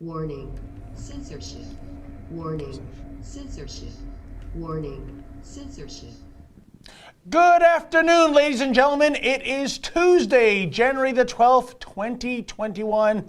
Warning, censorship. Warning, censorship. Warning, censorship. Good afternoon, ladies and gentlemen. It is Tuesday, January the 12th, 2021.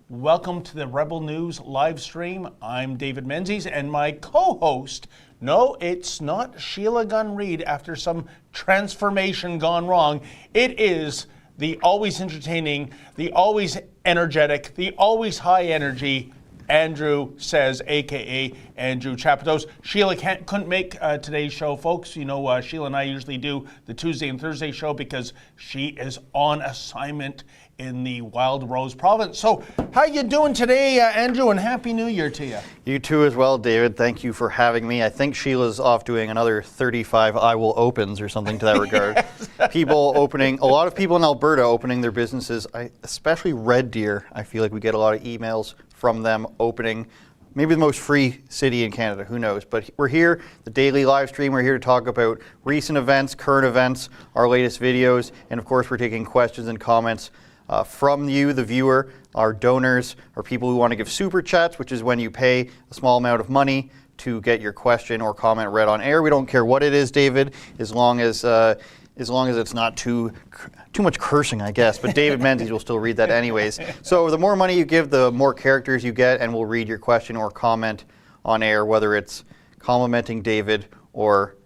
Welcome to the Rebel News live stream. I'm David Menzies, and my co-host, no, it's not Sheila Gunn Reid after some transformation gone wrong. It is the always entertaining, the always energetic, the always high energy Andrew Says, a.k.a. Andrew Chapatos. Sheila couldn't make today's show, folks. You know, Sheila and I usually do the Tuesday and Thursday show because she is on assignment in the Wild Rose Province. So, how you doing today, Andrew, and Happy New Year to you. You too as well, David. Thank you for having me. I think Sheila's off doing another 35 I Will Opens or something to that regard. Yes. A lot of people in Alberta opening their businesses, especially Red Deer. I feel like we get a lot of emails from them opening maybe the most free city in Canada, who knows. But we're here, the daily live stream. We're here to talk about recent events, current events, our latest videos, and of course we're taking questions and comments from you, the viewer, our donors, or people who want to give super chats, which is when you pay a small amount of money to get your question or comment read on air. We don't care what it is, David, as long as it's not too much cursing, I guess. But David Menzies will still read that anyways. So the more money you give, the more characters you get, and we'll read your question or comment on air, whether it's complimenting David or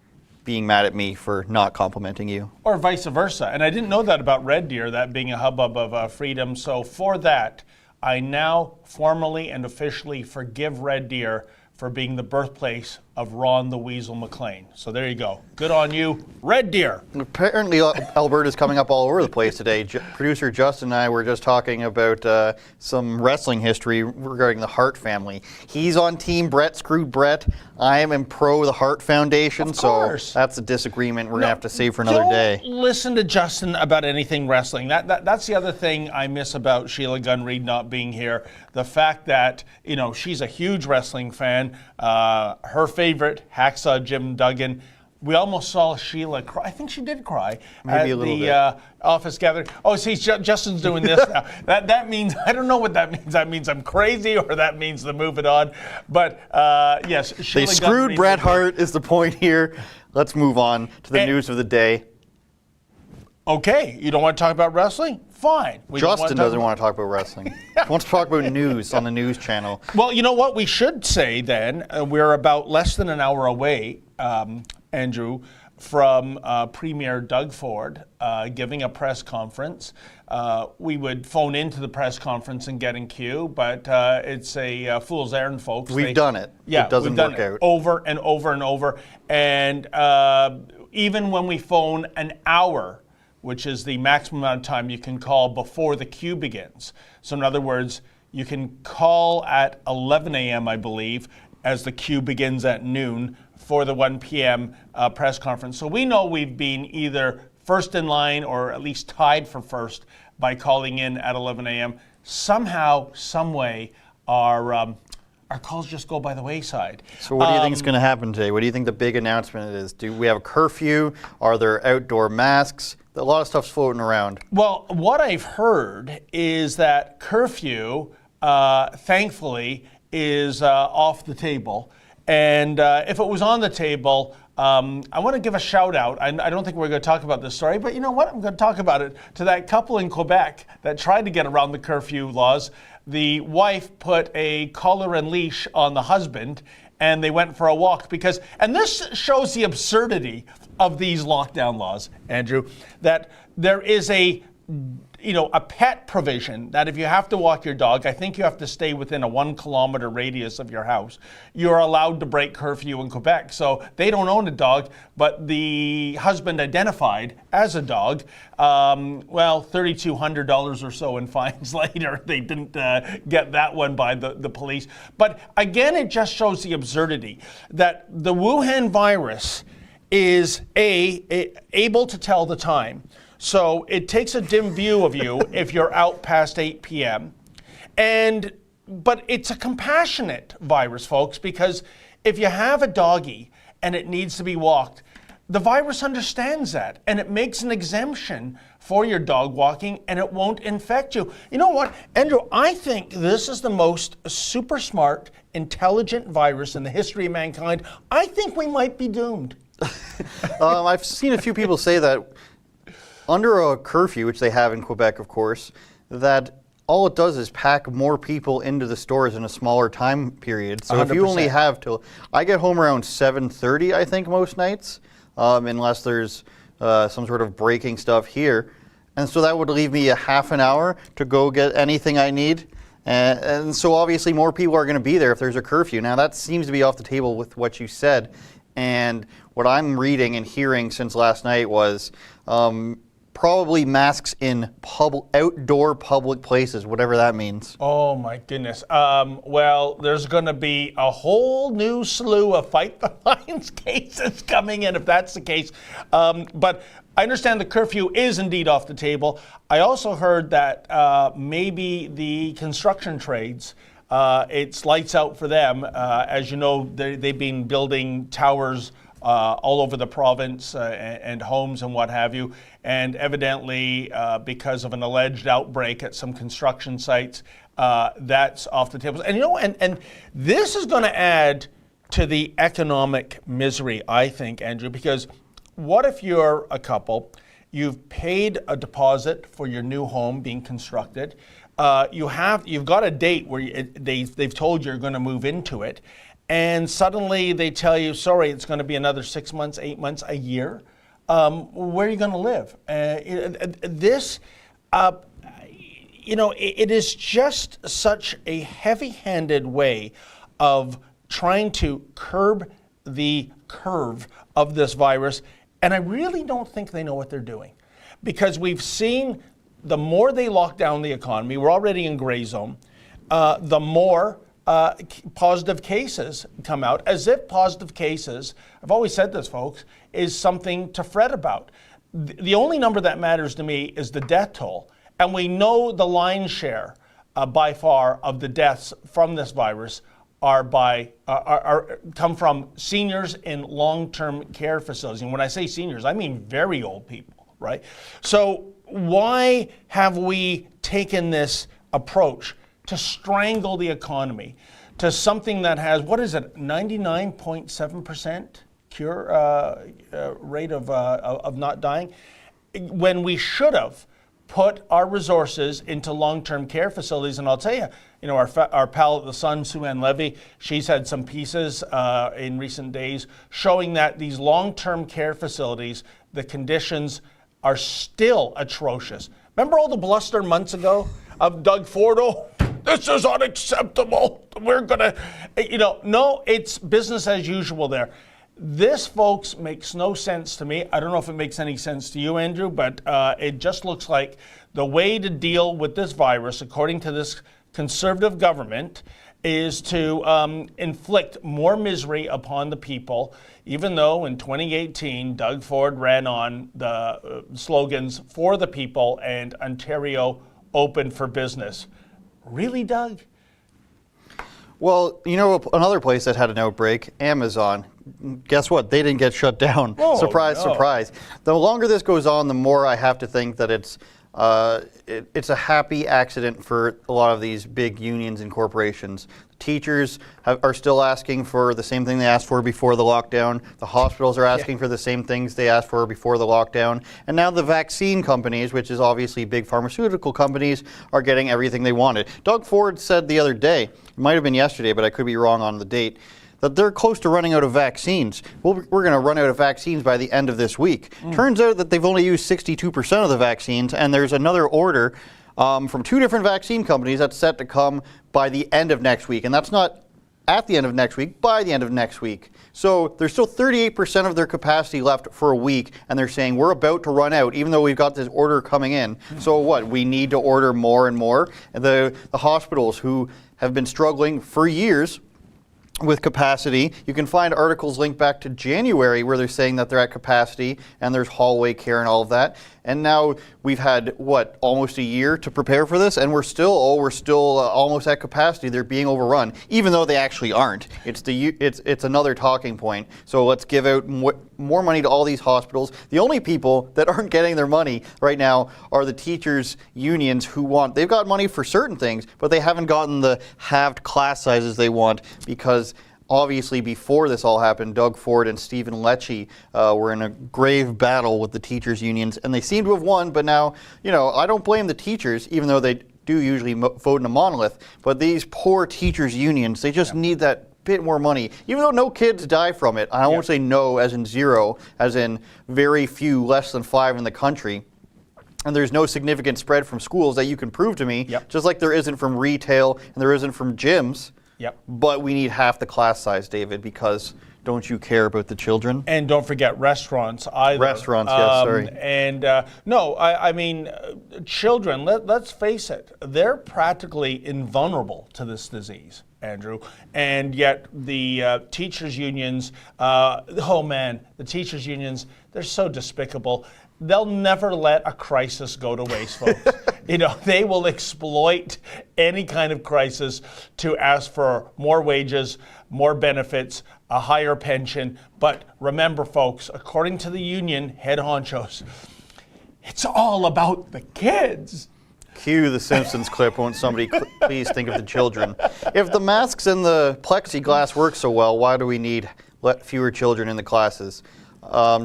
being mad at me for not complimenting you. Or vice versa. And I didn't know that about Red Deer, that being a hubbub of freedom. So for that, I now formally and officially forgive Red Deer for being the birthplace of Ron the Weasel McLean. So there you go. Good on you, Red Deer. Apparently Alberta's coming up all over the place today. Producer Justin and I were just talking about some wrestling history regarding the Hart family. He's on Team Brett, screwed Brett. I am pro the Hart Foundation, of course. So that's a disagreement we're going to have to save for another day. Don't listen to Justin about anything wrestling. That's the other thing I miss about Sheila Gunn Reid not being here. The fact that, you know, she's a huge wrestling fan. Her favorite, Hacksaw Jim Duggan. We almost saw Sheila cry. I think she did cry Maybe at the office gathering. Oh, see, Justin's doing this now. That means, I don't know what that means. That means I'm crazy, or that means to move it on. But yes, Sheila they screwed Bret Hart is the point here. Let's move on to the news of the day. Okay, you don't want to talk about wrestling? Fine. Justin doesn't want to talk about wrestling. He wants to talk about news on the news channel. Well, you know what we should say then? We're about less than an hour away, Andrew, from Premier Doug Ford giving a press conference. We would phone into the press conference and get in queue, but it's a fool's errand, folks. We've done it. Yeah, it doesn't work out. Over and over and over. And even when we phone an hour, which is the maximum amount of time you can call before the queue begins. So in other words, you can call at 11 a.m., I believe, as the queue begins at noon for the 1 p.m. Press conference. So we know we've been either first in line or at least tied for first by calling in at 11 a.m. Somehow, some way, our calls just go by the wayside. So what do you think is going to happen today? What do you think the big announcement is? Do we have a curfew? Are there outdoor masks? A lot of stuff's floating around. Well, what I've heard is that curfew, thankfully, is off the table. And if it was on the table, I want to give a shout out. I don't think we're going to talk about this story, but you know what? I'm going to talk about it to that couple in Quebec that tried to get around the curfew laws. The wife put a collar and leash on the husband, and they went for a walk and this shows the absurdity of these lockdown laws, Andrew, that there is a pet provision that if you have to walk your dog, I think you have to stay within a 1 kilometer radius of your house. You're allowed to break curfew in Quebec. So they don't own a dog, but the husband identified as a dog. $3,200 or so in fines later. They didn't get that one by the police. But again, it just shows the absurdity that the Wuhan virus is able to tell the time. So it takes a dim view of you if you're out past 8 p.m. But it's a compassionate virus, folks, because if you have a doggy and it needs to be walked, the virus understands that, and it makes an exemption for your dog walking, and it won't infect you. You know what, Andrew, I think this is the most super smart, intelligent virus in the history of mankind. I think we might be doomed. I've seen a few people say that under a curfew, which they have in Quebec, of course, that all it does is pack more people into the stores in a smaller time period. So 100%. If you only have till, I get home around 7:30, I think, most nights, unless there's some sort of breaking stuff here. And so that would leave me a half an hour to go get anything I need. And so obviously more people are going to be there if there's a curfew. Now that seems to be off the table with what you said. And what I'm reading and hearing since last night was probably masks in outdoor public places, whatever that means. Oh my goodness. Well, there's going to be a whole new slew of Fight the Lions cases coming in if that's the case. But I understand the curfew is indeed off the table. I also heard that maybe the construction trades, it's lights out for them. As you know, they've been building towers all over the province and homes and what have you. And evidently, because of an alleged outbreak at some construction sites, that's off the table. And you know, and this is going to add to the economic misery, I think, Andrew, because what if you're a couple, you've paid a deposit for your new home being constructed, you've got a date where they've told you're going to move into it, and suddenly they tell you, sorry, it's going to be another 6 months, 8 months, a year. Where are you going to live? It is just such a heavy-handed way of trying to curb the curve of this virus. And I really don't think they know what they're doing, because we've seen the more they lock down the economy, we're already in gray zone, the more positive cases come out, as if positive cases, I've always said this, folks, is something to fret about. The only number that matters to me is the death toll. And we know the lion's share by far of the deaths from this virus come from seniors in long-term care facilities. And when I say seniors, I mean very old people, right? So why have we taken this approach to strangle the economy to something that has, 99.7% cure rate of not dying, when we should have put our resources into long-term care facilities? And I'll tell you, our pal at the Sun, Sue-Ann Levy, she's had some pieces in recent days showing that these long-term care facilities, the conditions are still atrocious. Remember all the bluster months ago of Doug Ford? Oh, this is unacceptable. We're gonna, no, it's business as usual there. This, folks, makes no sense to me. I don't know if it makes any sense to you, Andrew, but it just looks like the way to deal with this virus, according to this conservative government, is to inflict more misery upon the people, even though in 2018, Doug Ford ran on the slogans for the people and Ontario open for business. Really, Doug? Well, another place that had an outbreak, Amazon. Guess what? They didn't get shut down. Oh, surprise, no. surprise. The longer this goes on, the more I have to think that it's a happy accident for a lot of these big unions and corporations. Teachers are still asking for the same thing they asked for before the lockdown. The hospitals are asking for the same things they asked for before the lockdown. And now the vaccine companies, which is obviously big pharmaceutical companies, are getting everything they wanted. Doug Ford said the other day, it might have been yesterday, but I could be wrong on the date, that they're close to running out of vaccines. Well, we're going to run out of vaccines by the end of this week. Turns out that they've only used 62% of the vaccines, and there's another order from 2 different vaccine companies that's set to come by the end of next week. And that's not at the end of next week, by the end of next week. So there's still 38% of their capacity left for a week, and they're saying we're about to run out, even though we've got this order coming in. So what? We need to order more and more. And the hospitals who have been struggling for years with capacity. You can find articles linked back to January where they're saying that they're at capacity and there's hallway care and all of that. And now we've had, almost a year to prepare for this, and we're still almost at capacity. They're being overrun, even though they actually aren't. It's another talking point. So let's give out more money to all these hospitals. The only people that aren't getting their money right now are the teachers' unions they've got money for certain things, but they haven't gotten the halved class sizes they want because obviously, before this all happened, Doug Ford and Stephen Lecce were in a grave battle with the teachers' unions, and they seem to have won. But now, I don't blame the teachers, even though they do usually vote in a monolith. But these poor teachers' unions, they just need that bit more money. Even though no kids die from it, I won't say no as in zero, as in very few, less than 5 in the country. And there's no significant spread from schools that you can prove to me, just like there isn't from retail and there isn't from gyms. But we need half the class size, David, because don't you care about the children? And don't forget restaurants either. Restaurants, yes, sorry. And no, I mean, children, let's face it, they're practically invulnerable to this disease, Andrew. And yet the teachers' unions, the teachers' unions, they're so despicable. They'll never let a crisis go to waste, folks. They will exploit any kind of crisis to ask for more wages, more benefits, a higher pension. But remember, folks, according to the union head honchos, it's all about the kids. Cue the Simpsons clip, won't somebody please think of the children. If the masks and the plexiglass work so well, why do we need fewer children in the classes?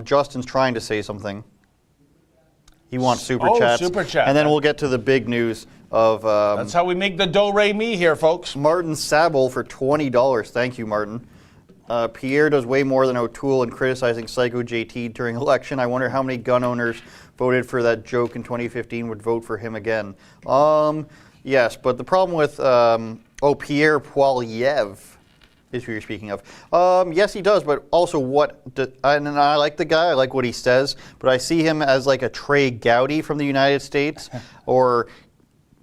Justin's trying to say something. He wants super chats. Super chat. And then we'll get to the big news of... that's how we make the do-re-mi here, folks. Martin Sabel for $20. Thank you, Martin. Pierre does way more than O'Toole in criticizing Psycho JT during election. I wonder how many gun owners voted for that joke in 2015 would vote for him again. Yes, but the problem with... Pierre Poilievre is who you're speaking of. Yes, he does, but also and I like the guy, I like what he says, but I see him as like a Trey Gowdy from the United States, or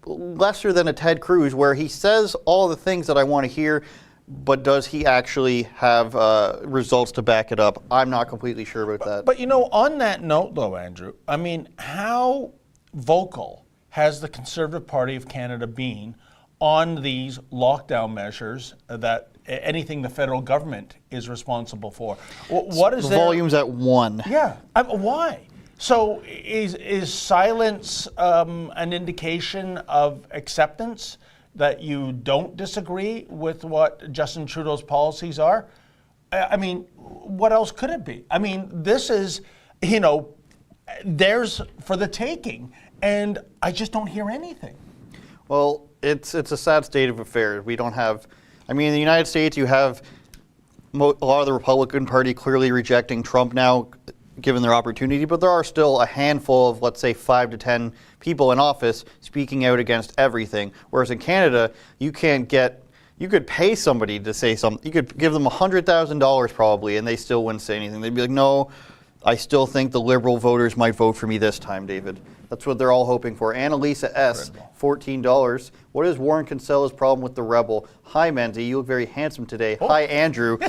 lesser than a Ted Cruz, where he says all the things that I want to hear, but does he actually have results to back it up? I'm not completely sure about that. But on that note though, Andrew, I mean, how vocal has the Conservative Party of Canada been on these lockdown measures that anything the federal government is responsible for? What is the volume's at 1? Yeah, why? So is silence an indication of acceptance that you don't disagree with what Justin Trudeau's policies are? I mean, what else could it be? I mean, this is, theirs for the taking, and I just don't hear anything. Well, it's a sad state of affairs. We don't have... in the United States, you have a lot of the Republican Party clearly rejecting Trump now, given their opportunity, but there are still a handful of, let's say, 5 to 10 people in office speaking out against everything. Whereas in Canada, you could pay somebody to say something. You could give them $100,000 probably, and they still wouldn't say anything. They'd be like, no, I still think the Liberal voters might vote for me this time, David. That's what they're all hoping for. Annalisa S., $14. What is Warren Kinsella's problem with the Rebel? Hi, Menzies. You look very handsome today. Oh. Hi, Andrew.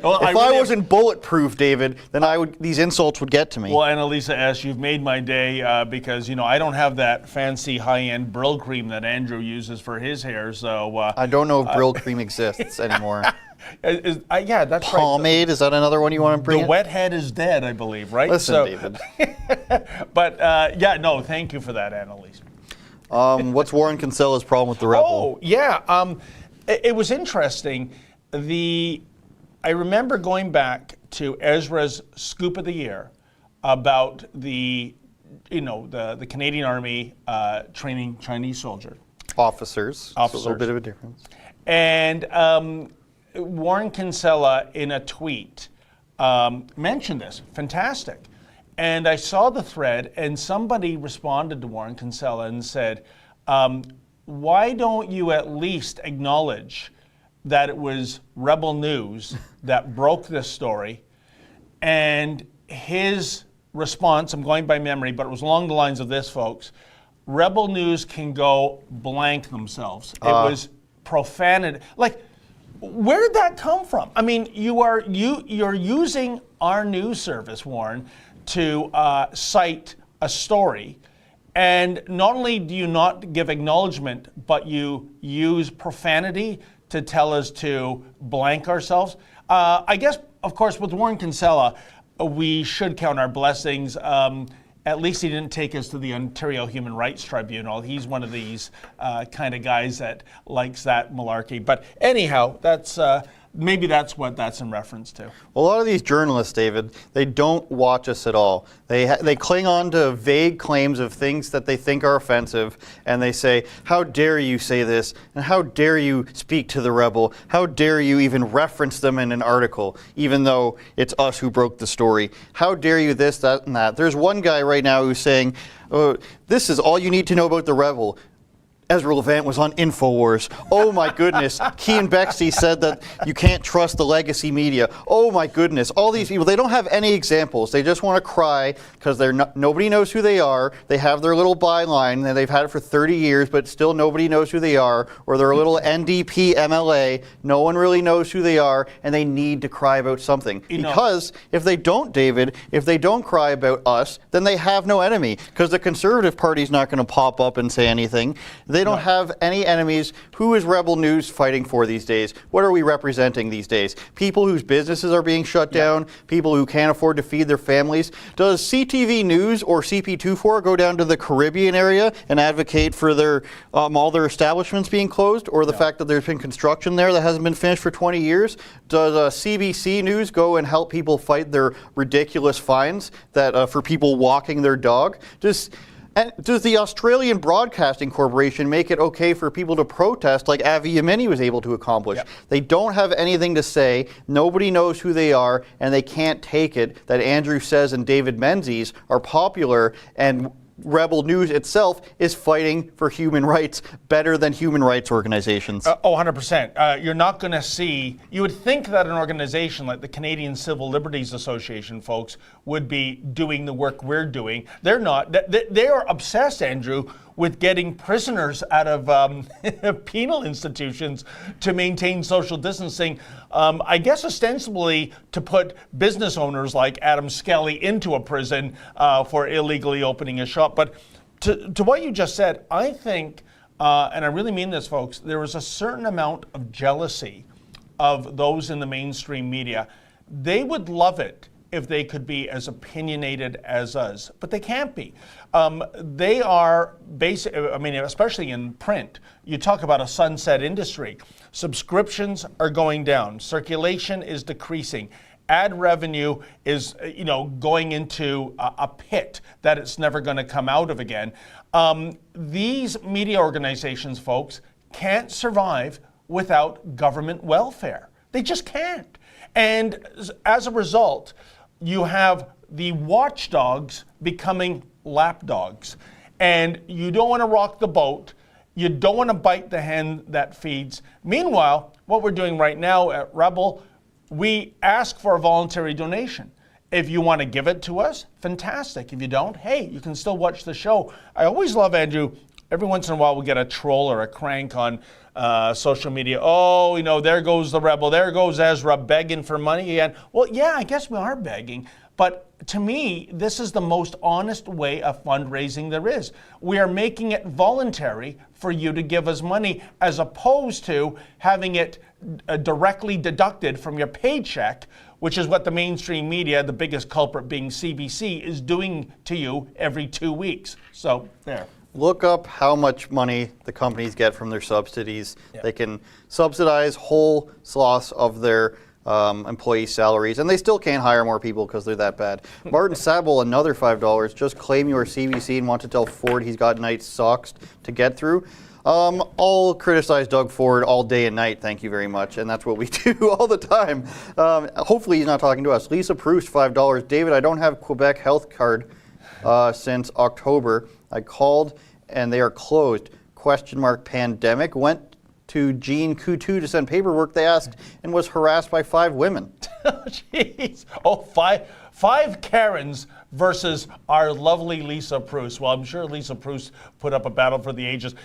Well, if I wasn't bulletproof, David, then these insults would get to me. Well, Annalisa S., you've made my day because, I don't have that fancy high-end Brill cream that Andrew uses for his hair, so... I don't know if Brill cream exists anymore. Yeah, that's right. Pomade, is that another one you want to bring? The wet head is dead, I believe, right? Listen, David. But, thank you for that, Annalise. What's Warren Kinsella's problem with the Rebel? Oh, yeah. It was interesting. I remember going back to Ezra's Scoop of the Year about the Canadian Army training Chinese soldiers. Officers. So a little bit of a difference. And Warren Kinsella, in a tweet, mentioned this. Fantastic. And I saw the thread, and somebody responded to Warren Kinsella and said, why don't you at least acknowledge that it was Rebel News that broke this story? And his response, I'm going by memory, but it was along the lines of this, folks. Rebel News can go blank themselves. It was profanity. Like, where did that come from? I mean, you're using our news service, Warren, to cite a story, and not only do you not give acknowledgement, but you use profanity to tell us to blank ourselves. I guess, of course, with Warren Kinsella, we should count our blessings. At least he didn't take us to the Ontario Human Rights Tribunal. He's one of these kind of guys that likes that malarkey. But anyhow, that's maybe that's what that's in reference to. Well, a lot of these journalists, David, they don't watch us at all. They cling on to vague claims of things that they think are offensive, and they say, how dare you say this, and how dare you speak to the rebel, how dare you even reference them in an article, even though it's us who broke the story. How dare you this, that, and that. There's one guy right now who's saying, oh, this is all you need to know about the rebel. Ezra Levant was on InfoWars. Oh my goodness. Kean Bexley said that you can't trust the legacy media. Oh my goodness. All these people, they don't have any examples. They just want to cry because nobody knows who they are. They have their little byline and they've had it for 30 years, but still nobody knows who they are. Or they're a little NDP MLA. No one really knows who they are, and they need to cry about something. Because if they don't, David, if they don't cry about us, then they have no enemy. Because the Conservative Party's not going to pop up and say anything. They don't have any enemies. Who is Rebel News fighting for these days? What are we representing these days? People whose businesses are being shut down, people who can't afford to feed their families. Does CTV News or CP24 go down to the Caribbean area and advocate for their all their establishments being closed, or the fact that there's been construction there that hasn't been finished for 20 years? Does CBC News go and help people fight their ridiculous fines that for people walking their dog? And does the Australian Broadcasting Corporation make it okay for people to protest like Avi Yemeni was able to accomplish? Yep. They don't have anything to say, nobody knows who they are, and they can't take it that Andrew Says and David Menzies are popular, and Rebel News itself is fighting for human rights better than human rights organizations. 100%. You're not going to see, you would think that an organization like the Canadian Civil Liberties Association, folks, would be doing the work we're doing. They're not. They are obsessed, Andrew, with getting prisoners out of penal institutions to maintain social distancing. I guess ostensibly to put business owners like Adam Skelly into a prison for illegally opening a shop. But to what you just said, I think, and I really mean this, folks, there is a certain amount of jealousy of those in the mainstream media. They would love it if they could be as opinionated as us, but they can't be. They are especially in print, you talk about a sunset industry. Subscriptions are going down. Circulation is decreasing. Ad revenue is, going into a pit that it's never going to come out of again. These media organizations, folks, can't survive without government welfare. They just can't. And as a result, you have the watchdogs becoming lapdogs. And you don't want to rock the boat. You don't want to bite the hand that feeds. Meanwhile, what we're doing right now at Rebel, we ask for a voluntary donation. If you want to give it to us, fantastic. If you don't, hey, you can still watch the show. I always love, Andrew, every once in a while we get a troll or a crank on social media. Oh, there goes the Rebel. There goes Ezra begging for money again. Well, yeah, I guess we are begging. But to me, this is the most honest way of fundraising there is. We are making it voluntary for you to give us money as opposed to having it directly deducted from your paycheck, which is what the mainstream media, the biggest culprit being CBC, is doing to you every 2 weeks. So there. Look up how much money the companies get from their subsidies. Yep. They can subsidize whole swaths of their employee salaries, and they still can't hire more people because they're that bad. Martin Sabel, another $5. Just claim you are CBC and want to tell Ford he's got nice socks to get through. I'll criticize Doug Ford all day and night, thank you very much, and that's what we do all the time. Hopefully he's not talking to us. Lisa Proust, $5. David, I don't have Quebec health card since October. I called and they are closed. ? Pandemic. Went to Jean Coutu to send paperwork, they asked, and was harassed by 5 women. Jeez. Oh, five Karens versus our lovely Lisa Proust. Well, I'm sure Lisa Proust put up a battle for the ages.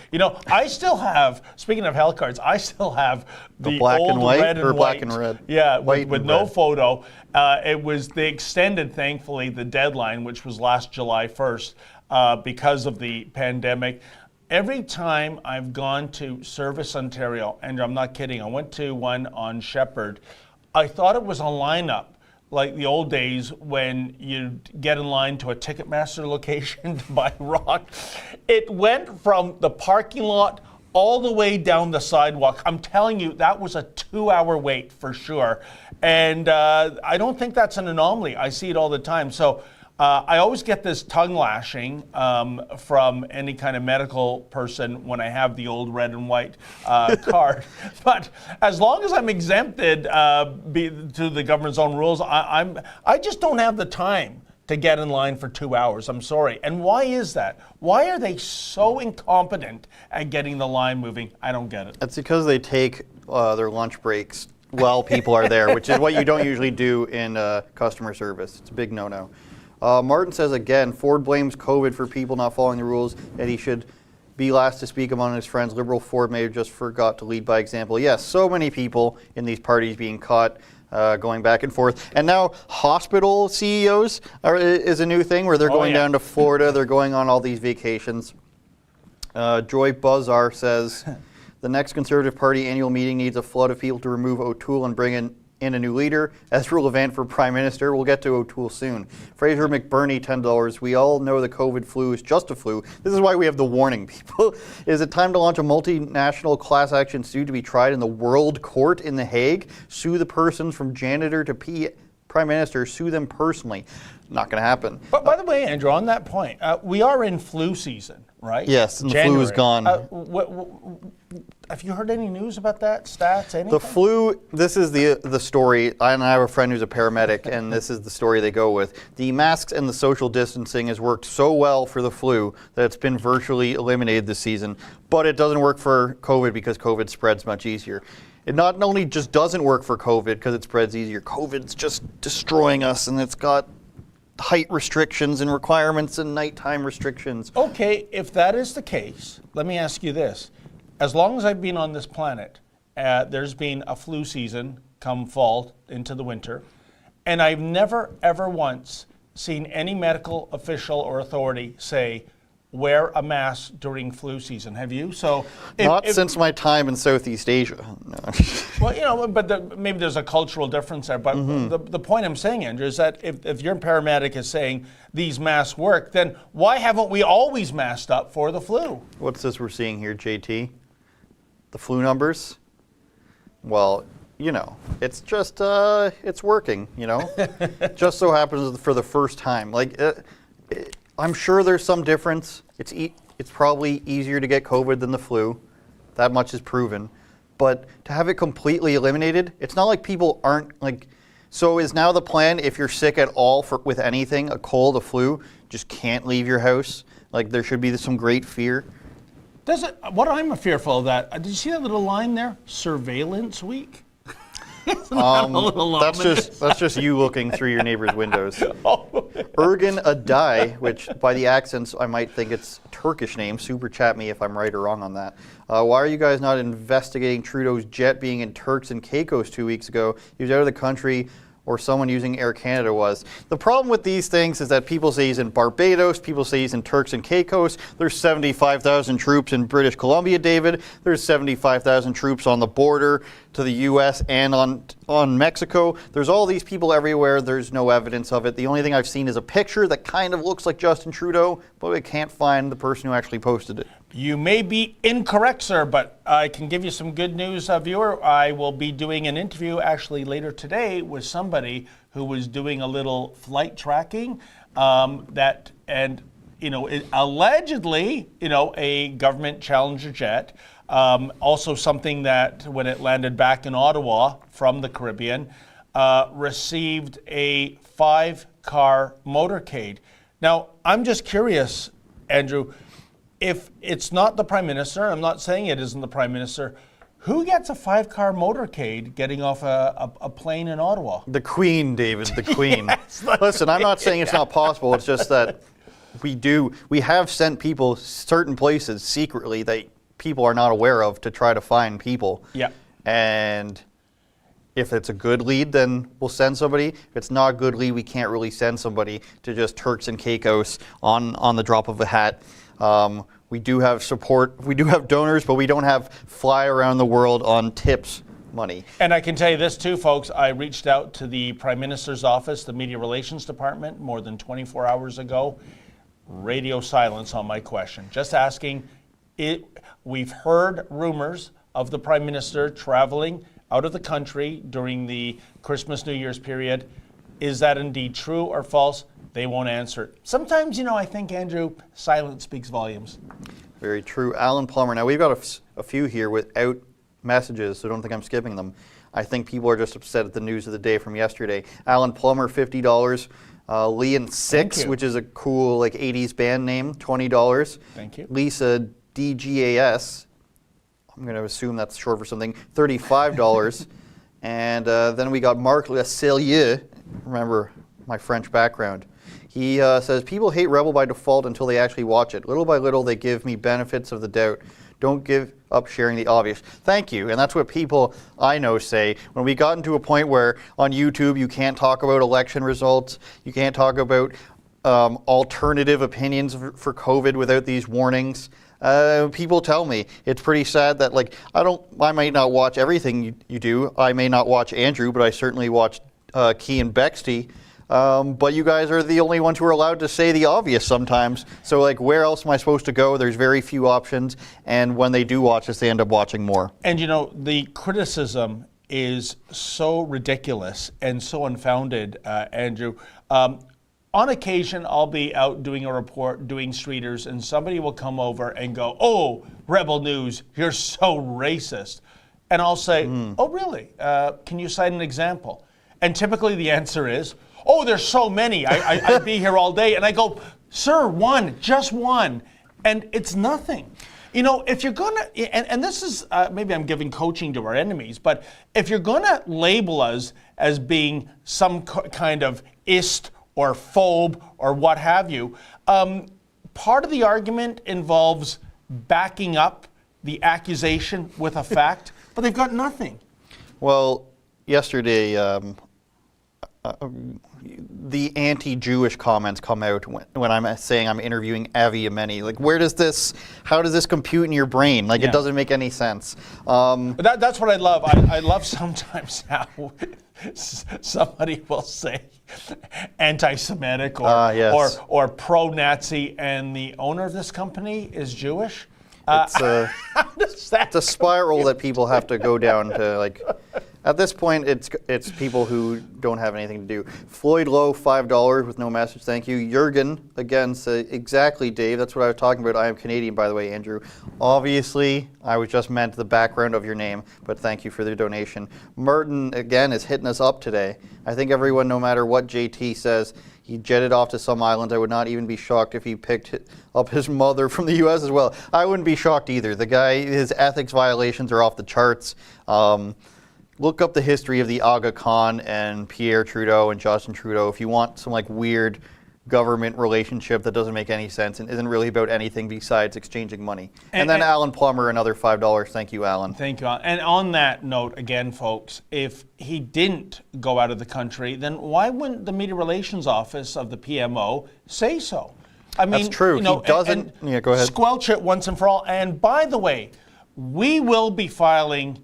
I still have, speaking of health cards, I still have the black old and white, red and or white. black and red? Yeah, white with no photo. They extended, thankfully, the deadline, which was last July 1st, because of the pandemic. Every time I've gone to Service Ontario, and I'm not kidding, I went to one on Shepherd, I thought it was a lineup like the old days when you'd get in line to a Ticketmaster location to buy rock. It went from the parking lot all the way down the sidewalk. I'm telling you, that was a 2-hour wait for sure. And I don't think that's an anomaly. I see it all the time. So I always get this tongue lashing from any kind of medical person when I have the old red and white card. But as long as I'm exempted to the government's own rules, I just don't have the time to get in line for 2 hours. I'm sorry. And why is that? Why are they so incompetent at getting the line moving? I don't get it. It's because they take their lunch breaks while people are there, which is what you don't usually do in customer service. It's a big no-no. Martin says again, Ford blames COVID for people not following the rules, and he should be last to speak among his friends. Liberal Ford may have just forgot to lead by example. Yes, so many people in these parties being caught going back and forth. And now hospital CEOs is a new thing where they're going down to Florida. They're going on all these vacations. Joy Buzar says, the next Conservative Party annual meeting needs a flood of people to remove O'Toole and bring in a new leader. As relevant for Prime Minister, we'll get to O'Toole soon. Fraser McBurney, $10. We all know the COVID flu is just a flu. This is why we have the warning, people. Is it time to launch a multinational class action suit to be tried in the World Court in The Hague? Sue the persons from janitor to Prime Minister, sue them personally. Not going to happen. But by the way, Andrew, on that point, we are in flu season, right? Yes, and the flu is gone. Have you heard any news about that? Stats, anything? The flu, this is the story, and I have a friend who's a paramedic, and this is the story they go with. The masks and the social distancing has worked so well for the flu that it's been virtually eliminated this season, but it doesn't work for COVID because COVID spreads much easier. It not only just doesn't work for COVID because it spreads easier, COVID's just destroying us, and it's got height restrictions and requirements and nighttime restrictions. Okay, if that is the case, let me ask you this. As long as I've been on this planet, there's been a flu season come fall into the winter, and I've never, ever once seen any medical official or authority say, wear a mask during flu season. Have you? So Not since my time in Southeast Asia. No. Well, but maybe there's a cultural difference there. But the point I'm saying, Andrew, is that if your paramedic is saying these masks work, then why haven't we always masked up for the flu? What's this we're seeing here, JT? The flu numbers? Well, you know, it's just, it's working, you know? Just so happens for the first time. Like, I'm sure there's some difference. It's probably easier to get COVID than the flu. That much is proven. But to have it completely eliminated, it's not like people aren't like. So is now the plan, if you're sick at all with anything, a cold, a flu, just can't leave your house? Like there should be some great fear. What I'm fearful of that, did you see that little line there? Surveillance week? That's just you looking through your neighbor's windows. Ergin Aday, which by the accents I might think it's a Turkish name. Super chat me if I'm right or wrong on that. Why are you guys not investigating Trudeau's jet being in Turks and Caicos 2 weeks ago? He was out of the country, or someone using Air Canada was. The problem with these things is that people say he's in Barbados, people say he's in Turks and Caicos. There's 75,000 troops in British Columbia, David. There's 75,000 troops on the border to the U.S. and on Mexico. There's all these people everywhere. There's no evidence of it. The only thing I've seen is a picture that kind of looks like Justin Trudeau, but I can't find the person who actually posted it. You may be incorrect, sir, but I can give you some good news, viewer. I will be doing an interview actually later today with somebody who was doing a little flight tracking allegedly, a government Challenger jet. Also something that when it landed back in Ottawa from the Caribbean, received a 5-car motorcade. Now, I'm just curious, Andrew, if it's not the Prime Minister, I'm not saying it isn't the Prime Minister, who gets a 5-car motorcade getting off a plane in Ottawa? The Queen, David, the Queen. Yes, Listen, I'm not saying it's not possible. It's just that we have sent people certain places secretly that people are not aware of to try to find people. Yeah. And if it's a good lead, then we'll send somebody. If it's not a good lead, we can't really send somebody to just Turks and Caicos on the drop of a hat. We do have support. We do have donors, but we don't have fly around the world on tips money. And I can tell you this too, folks. I reached out to the Prime Minister's office, the Media Relations Department, more than 24 hours ago. Radio silence on my question. Just asking. We've heard rumors of the Prime Minister traveling out of the country during the Christmas, New Year's period. Is that indeed true or false? They won't answer it. Sometimes, I think, Andrew, silence speaks volumes. Very true. Alan Plummer. Now, we've got a few here without messages, so don't think I'm skipping them. I think people are just upset at the news of the day from yesterday. Alan Plummer, $50. Leon Six, which is a cool 80s band name, $20. Thank you. Lisa DGAS, I'm going to assume that's short for something, $35. And then we got Marc Lecellier, remember my French background. He says, people hate Rebel by default until they actually watch it. Little by little, they give me benefits of the doubt. Don't give up sharing the obvious. Thank you. And that's what people I know say. When we got into a point where on YouTube you can't talk about election results, you can't talk about alternative opinions for COVID without these warnings. People tell me it's pretty sad that I might not watch everything you do. I may not watch Andrew, but I certainly watch Key and Bexty. But you guys are the only ones who are allowed to say the obvious sometimes. So where else am I supposed to go? There's very few options. And when they do watch us, they end up watching more. And the criticism is so ridiculous and so unfounded, Andrew. On occasion, I'll be out doing a report, doing streeters, and somebody will come over and go, "Oh, Rebel News, you're so racist." And I'll say, "Oh, really? Can you cite an example?" And typically the answer is, "Oh, there's so many. I'd be here all day." And I go, "Sir, one, just one." And it's nothing. If you're going to, and this is, maybe I'm giving coaching to our enemies, but if you're going to label us as being some kind of ist or phobe or what have you, part of the argument involves backing up the accusation with a fact, but they've got nothing. Well, yesterday, the anti-Jewish comments come out when I'm saying I'm interviewing Avi Yemeni. How does this compute in your brain? It doesn't make any sense. That's what I love. I love sometimes how somebody will say anti-Semitic yes. or pro-Nazi, and the owner of this company is Jewish. It's a spiral that people have to go down to. At this point, it's people who don't have anything to do. Floyd Lowe, $5 with no message. Thank you. Jurgen, again, say exactly, Dave. That's what I was talking about. I am Canadian, by the way, Andrew. Obviously, I was just meant the background of your name, but thank you for the donation. Merton, again, is hitting us up today. I think everyone, no matter what JT says, he jetted off to some island. I would not even be shocked if he picked up his mother from the U.S. as well. I wouldn't be shocked either. The guy, his ethics violations are off the charts. Look up the history of the Aga Khan and Pierre Trudeau and Justin Trudeau if you want some weird government relationship that doesn't make any sense and isn't really about anything besides exchanging money. And then Alan Plummer, another $5. Thank you, Alan. Thank you. And on that note, again, folks, if he didn't go out of the country, then why wouldn't the Media Relations Office of the PMO say so? I mean, that's true. He doesn't. Yeah, go ahead. Squelch it once and for all. And by the way, we will be filing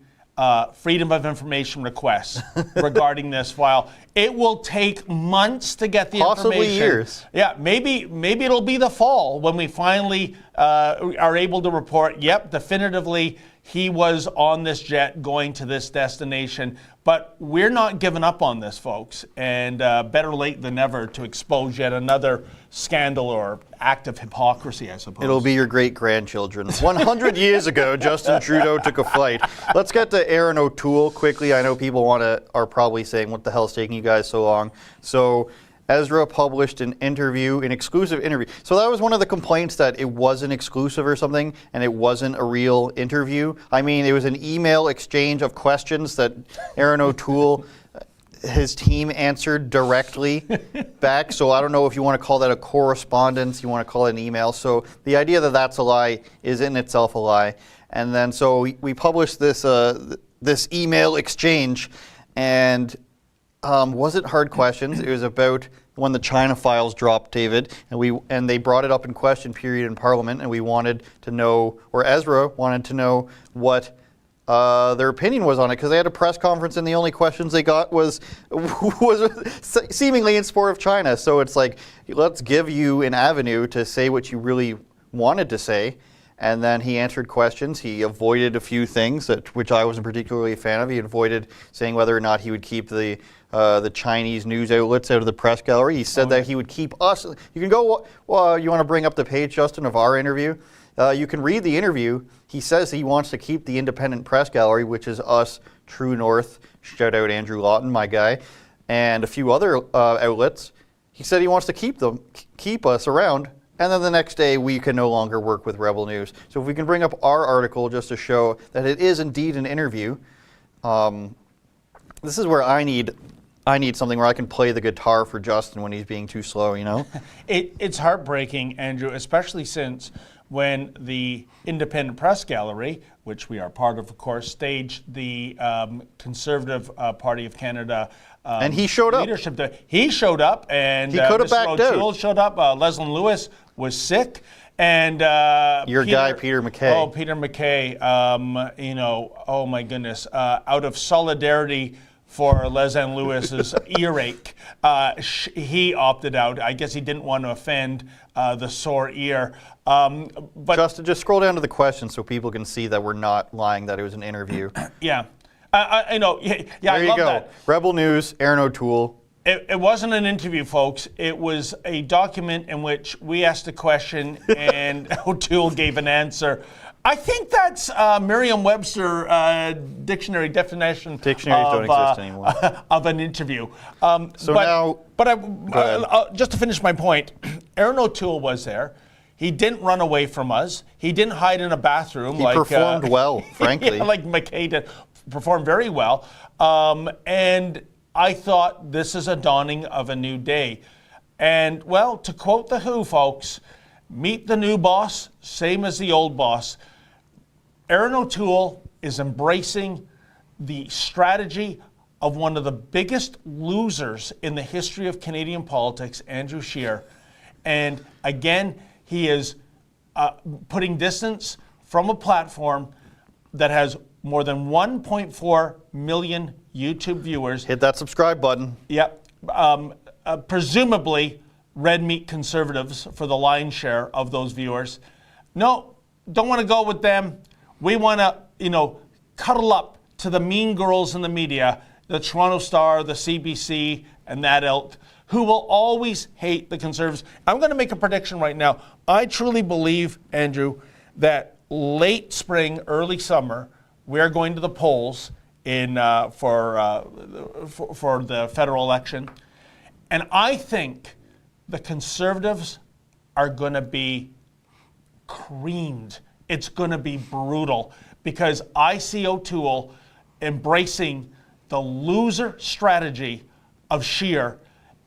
Freedom of Information requests regarding this file. It will take months to get the information. Possibly years. Yeah, maybe it'll be the fall when we finally are able to report, yep, definitively he was on this jet going to this destination. But we're not giving up on this, folks, and better late than never to expose yet another scandal or act of hypocrisy, I suppose. It'll be your great-grandchildren. 100 years ago, Justin Trudeau took a flight. Let's get to Erin O'Toole quickly. I know people are probably saying, what the hell is taking you guys so long? So Ezra published an exclusive interview. So that was one of the complaints, that it wasn't exclusive or something, and it wasn't a real interview. I mean, it was an email exchange of questions that Erin O'Toole, his team answered directly back. So I don't know if you want to call that a correspondence, you want to call it an email. So the idea that that's a lie is in itself a lie. And then so we published this this email exchange, and wasn't hard questions. It was about when the China files dropped, David, and they brought it up in question period in Parliament, and we wanted to know, or Ezra wanted to know, what their opinion was on it, because they had a press conference and the only questions they got was seemingly in support of China. So it's like, let's give you an avenue to say what you really wanted to say. And then he answered questions. He avoided a few things which I wasn't particularly a fan of. He avoided saying whether or not he would keep the Chinese news outlets out of the press gallery. He said that he would keep us. You can go. Well, you want to bring up the page, Justin, of our interview? You can read the interview. He says he wants to keep the independent press gallery, which is us, True North, shout out Andrew Lawton, my guy, and a few other outlets. He said he wants to keep us around. And then the next day, we can no longer work with Rebel News. So if we can bring up our article just to show that it is indeed an interview, this is where I need something where I can play the guitar for Justin when he's being too slow, you know? It's heartbreaking, Andrew, especially since when the Independent Press Gallery, which we are part of course, staged the Conservative Party of Canada and he showed leadership up. He showed up, and he could have backed out. Showed up. Leslie Lewis was sick, and your guy Peter MacKay. Oh, Peter MacKay. Oh my goodness. Out of solidarity for Lesanne Lewis's earache, he opted out. I guess he didn't want to offend the sore ear. But Justin, just scroll down to the questions so people can see that we're not lying, that it was an interview. Yeah. I know. Yeah, there I you love go. that. Rebel News, Erin O'Toole. It wasn't an interview, folks. It was a document in which we asked a question and O'Toole gave an answer. I think that's Merriam-Webster dictionary definition. Dictionaries don't exist anymore. Of an interview. Just to finish my point, Erin O'Toole was there. He didn't run away from us. He didn't hide in a bathroom. He performed well, frankly. Yeah, like MacKay did. Performed very well. And I thought this is a dawning of a new day. And, well, to quote The Who, folks, meet the new boss, same as the old boss. Erin O'Toole is embracing the strategy of one of the biggest losers in the history of Canadian politics, Andrew Scheer. And, again, he is putting distance from a platform that has more than 1.4 million YouTube viewers. Hit that subscribe button. Yep. Presumably red meat conservatives for the lion's share of those viewers. No, don't want to go with them. We want to, cuddle up to the mean girls in the media, the Toronto Star, the CBC, and that ilk, who will always hate the Conservatives. I'm going to make a prediction right now. I truly believe, Andrew, that late spring, early summer, we're going to the polls for the federal election. And I think the Conservatives are going to be creamed. It's going to be brutal, because I see O'Toole embracing the loser strategy of Scheer.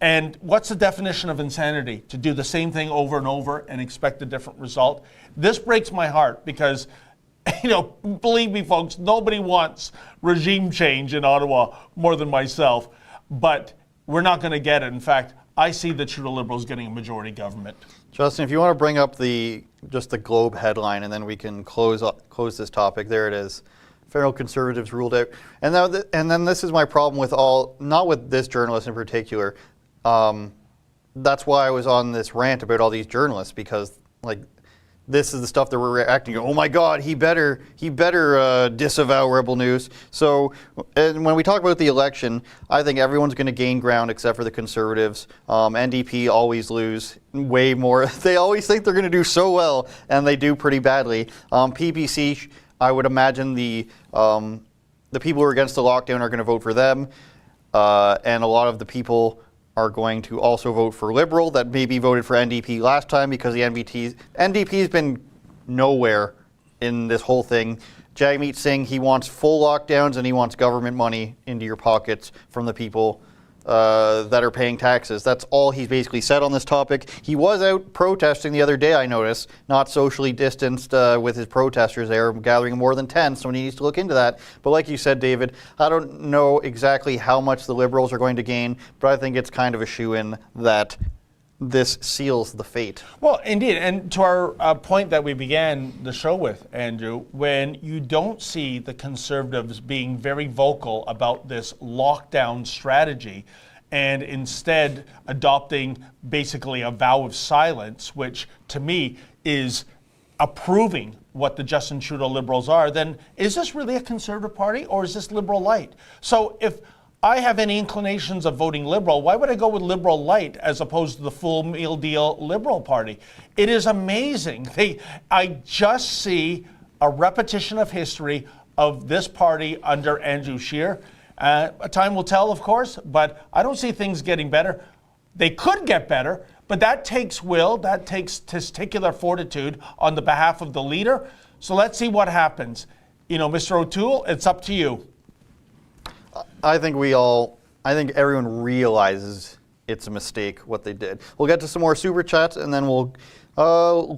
And what's the definition of insanity? To do the same thing over and over and expect a different result. This breaks my heart because, believe me, folks, nobody wants regime change in Ottawa more than myself. But we're not going to get it. In fact, I see the Trudeau Liberals getting a majority government. Justin, if you want to bring up just the Globe headline, and then we can close this topic. There it is. Federal Conservatives ruled out. And then this is my problem with not with this journalist in particular. That's why I was on this rant about all these journalists, because this is the stuff that we're reacting to. Oh my God, he better disavow Rebel News. So, and when we talk about the election, I think everyone's going to gain ground except for the Conservatives. NDP always lose way more. They always think they're going to do so well, and they do pretty badly. PPC, I would imagine the people who are against the lockdown are going to vote for them, and a lot of the people are going to also vote for Liberal that maybe voted for NDP last time, because the NDP's been nowhere in this whole thing. Jagmeet Singh, he wants full lockdowns and he wants government money into your pockets from the people that are paying taxes. That's all he's basically said on this topic. He was out protesting the other day, I noticed, not socially distanced with his protesters there, gathering more than 10, so he needs to look into that. But like you said, David, I don't know exactly how much the Liberals are going to gain, but I think it's kind of a shoo-in that this seals the fate. Well, indeed, and to our point that we began the show with, Andrew, when you don't see the Conservatives being very vocal about this lockdown strategy and instead adopting basically a vow of silence, which to me is approving what the Justin Trudeau Liberals are, then is this really a Conservative Party or is this Liberal Light? So if I have any inclinations of voting Liberal, why would I go with Liberal Light as opposed to the full meal deal Liberal Party? It is amazing. I just see a repetition of history of this party under Andrew Scheer. Time will tell, of course, but I don't see things getting better. They could get better, but that takes will, that takes testicular fortitude on the behalf of the leader. So let's see what happens. You know, Mr. O'Toole, it's up to you. I think everyone realizes it's a mistake what they did. We'll get to some more super chats and then we'll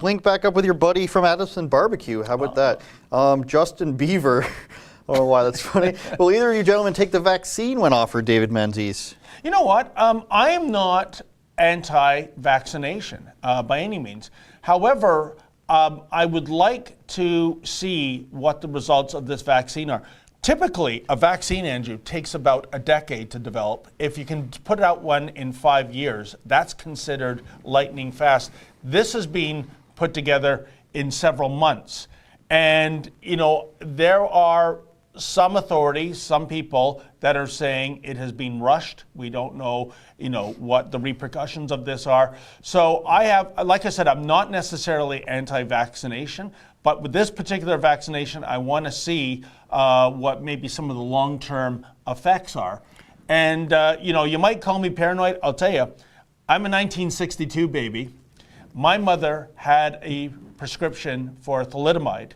link back up with your buddy from Addison Barbecue. How about that? Justin Beaver. I don't know why that's funny. Will either of you gentlemen take the vaccine when offered, David Menzies? You know what? I am not anti-vaccination by any means. However, I would like to see what the results of this vaccine are. Typically, a vaccine, Andrew, takes about a decade to develop. If you can put out one in 5 years, that's considered lightning fast. This is being put together in several months. And, you know, there are some authorities, some people that are saying it has been rushed. We don't know, you know, what the repercussions of this are. So I have, like I said, I'm not necessarily anti-vaccination, but with this particular vaccination, I want to see what maybe some of the long-term effects are. And, you know, you might call me paranoid. I'll tell you, I'm a 1962 baby. My mother had a prescription for thalidomide.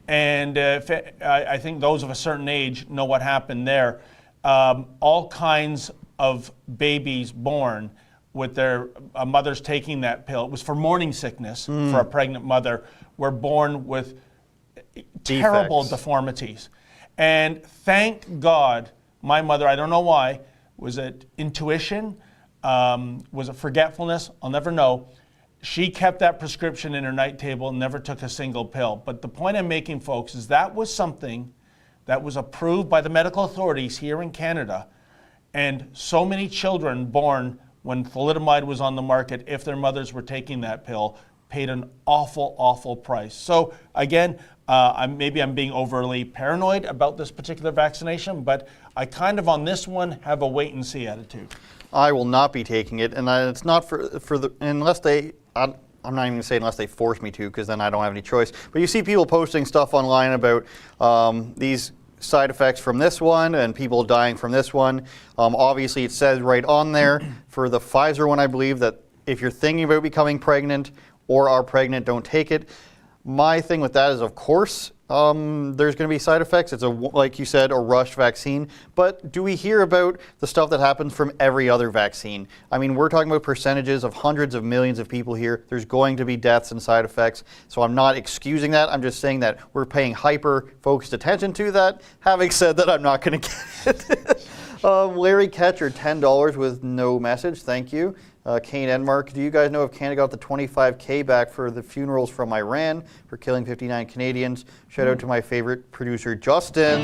And I think those of a certain age know what happened there. All kinds of babies born with their mothers taking that pill. It was for morning sickness for a pregnant mother, were born with terrible deformities. And thank God, my mother, I don't know why, was it intuition? Was it forgetfulness? I'll never know. She kept that prescription in her night table and never took a single pill. But the point I'm making, folks, is that was something that was approved by the medical authorities here in Canada. And so many children born when thalidomide was on the market, if their mothers were taking that pill, paid an awful, awful price. So again, maybe I'm being overly paranoid about this particular vaccination, but I kind of on this one have a wait and see attitude. I will not be taking it, and it's not unless they. I'm not even going to say unless they force me to, because then I don't have any choice. But you see people posting stuff online about these side effects from this one and people dying from this one. Obviously, it says right on there for the Pfizer one, I believe, that if you're thinking about becoming pregnant or are pregnant, don't take it. My thing with that is, of course, there's going to be side effects. It's like you said, a rushed vaccine. But do we hear about the stuff that happens from every other vaccine? I mean, we're talking about percentages of hundreds of millions of people here. There's going to be deaths and side effects. So I'm not excusing that. I'm just saying that we're paying hyper-focused attention to that. Having said that, I'm not going to get it. Larry Ketcher, $10 with no message. Thank you. Kane Enmark, do you guys know if Canada got the $25K back for the funerals from Iran for killing 59 Canadians? Shout out to my favorite producer, Justin.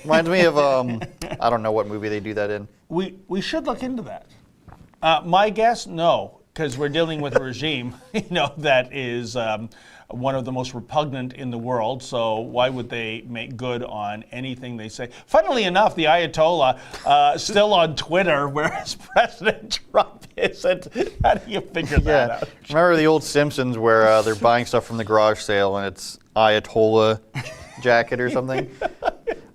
Reminds me of, I don't know what movie they do that in. We should look into that. My guess, no, because we're dealing with a regime, you know, that is one of the most repugnant in the world. So why would they make good on anything they say? Funnily enough, the Ayatollah still on Twitter, whereas President Trump isn't. How do you figure that out? Remember the old Simpsons where they're buying stuff from the garage sale and it's Ayatollah jacket or something?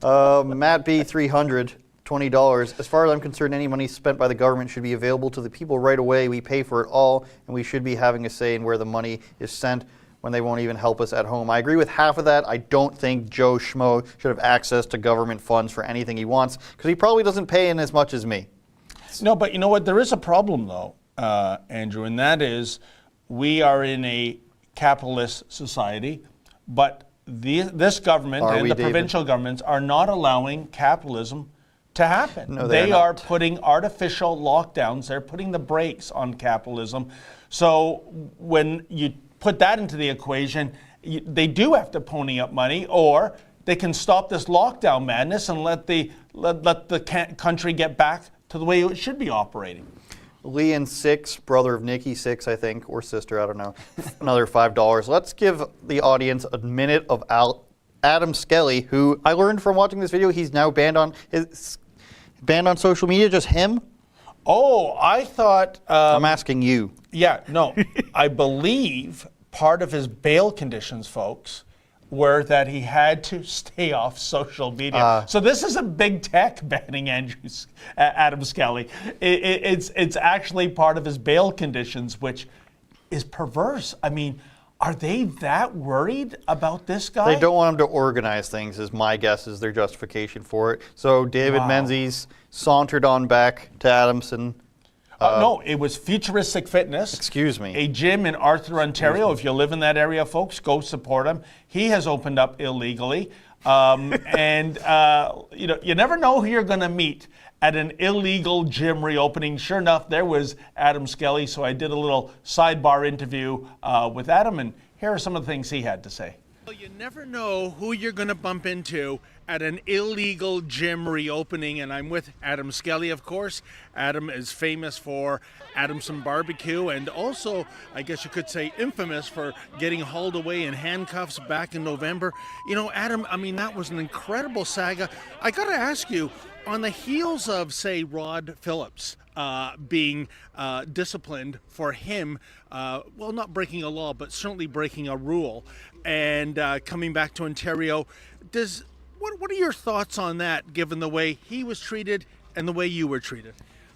Matt B, 300. $20. As far as I'm concerned, any money spent by the government should be available to the people right away. We pay for it all, and we should be having a say in where the money is sent when they won't even help us at home. I agree with half of that. I don't think Joe Schmo should have access to government funds for anything he wants, because he probably doesn't pay in as much as me. No, but you know what? There is a problem, though, Andrew, and that is we are in a capitalist society, but this government and the provincial governments are not allowing capitalism to happen. No, they they're are not. putting artificial lockdowns. They're putting the brakes on capitalism. So when you put that into the equation, they do have to pony up money, or they can stop this lockdown madness and let the country get back to the way it should be operating. Leon, 6, brother of Nikki, 6, I think, or sister, I don't know. Another $5. Let's give the audience a minute of Adam Skelly, who I learned from watching this video, he's now banned on social media. Just him? Oh, I thought. I'm asking you. Yeah, no, I believe part of his bail conditions, folks, were that he had to stay off social media. So this is a big tech banning Adam Skelly. It's actually part of his bail conditions, which is perverse. I mean, are they that worried about this guy? They don't want him to organize things, is my guess, is their justification for it. So David Menzies sauntered on back to Adamson. No, it was Futuristic Fitness. Excuse me. A gym in Arthur, Ontario. If you live in that area, folks, go support him. He has opened up illegally. And you never know who you're going to meet at an illegal gym reopening. Sure enough, there was Adam Skelly. So I did a little sidebar interview with Adam, and here are some of the things he had to say. Well, you never know who you're going to bump into at an illegal gym reopening, and I'm with Adam Skelly, of course. Adam is famous for Adamson Barbecue, and also, I guess you could say, infamous for getting hauled away in handcuffs back in November. You know, Adam, I mean, that was an incredible saga. I got to ask you, on the heels of, say, Rod Phillips being disciplined for him, well, not breaking a law, but certainly breaking a rule, and coming back to Ontario, what are your thoughts on that, given the way he was treated and the way you were treated?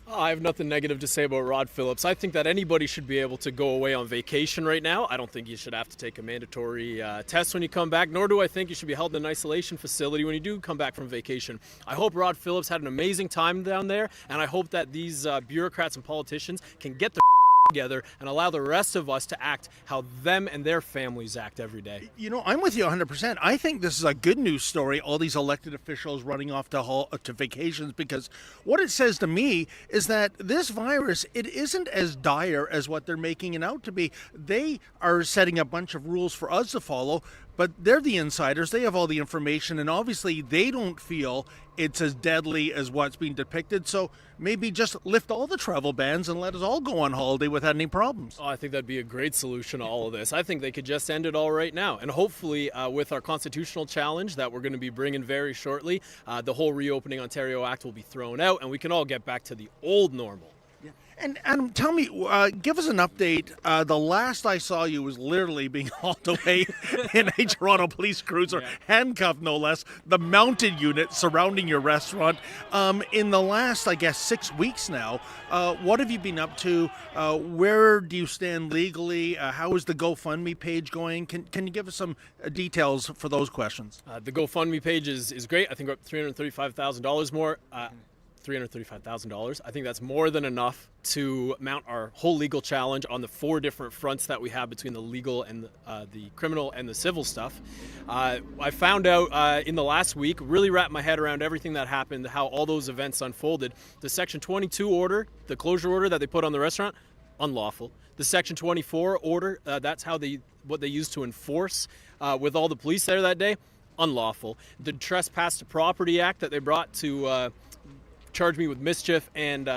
I have nothing negative to say about Rod Phillips. I think that anybody should be able to go away on vacation right now. I don't think you should have to take a mandatory test when you come back, nor do I think you should be held in an isolation facility when you do come back from vacation. I hope Rod Phillips had an amazing time down there, and I hope that these bureaucrats and politicians can get their together and allow the rest of us to act how them and their families act every day. You know, I'm with you 100%. I think this is a good news story, all these elected officials running off to vacations, because what it says to me is that this virus, it isn't as dire as what they're making it out to be. They are setting a bunch of rules for us to follow, but they're the insiders. They have all the information, and obviously they don't feel it's as deadly as what's being depicted. So maybe just lift all the travel bans and let us all go on holiday without any problems. Oh, I think that'd be a great solution to all of this. I think they could just end it all right now. And hopefully with our constitutional challenge that we're going to be bringing very shortly, the whole Reopening Ontario Act will be thrown out and we can all get back to the old normal. And Adam, tell me, give us an update. The last I saw you was literally being hauled away in a Toronto police cruiser, handcuffed no less, the mounted unit surrounding your restaurant. In the last, I guess, 6 weeks now, what have you been up to? Where do you stand legally? How is the GoFundMe page going? Can you give us some details for those questions? The GoFundMe page is great. I think we're up $335,000 more. $335,000. I think that's more than enough to mount our whole legal challenge on the 4 different fronts that we have between the legal and the criminal and the civil stuff. I found out in the last week, really wrapped my head around everything that happened, how all those events unfolded. The Section 22 order, the closure order that they put on the restaurant, unlawful. The Section 24 order, that's what they used to enforce with all the police there that day, unlawful. The Trespass to Property Act that they brought to charge me with mischief and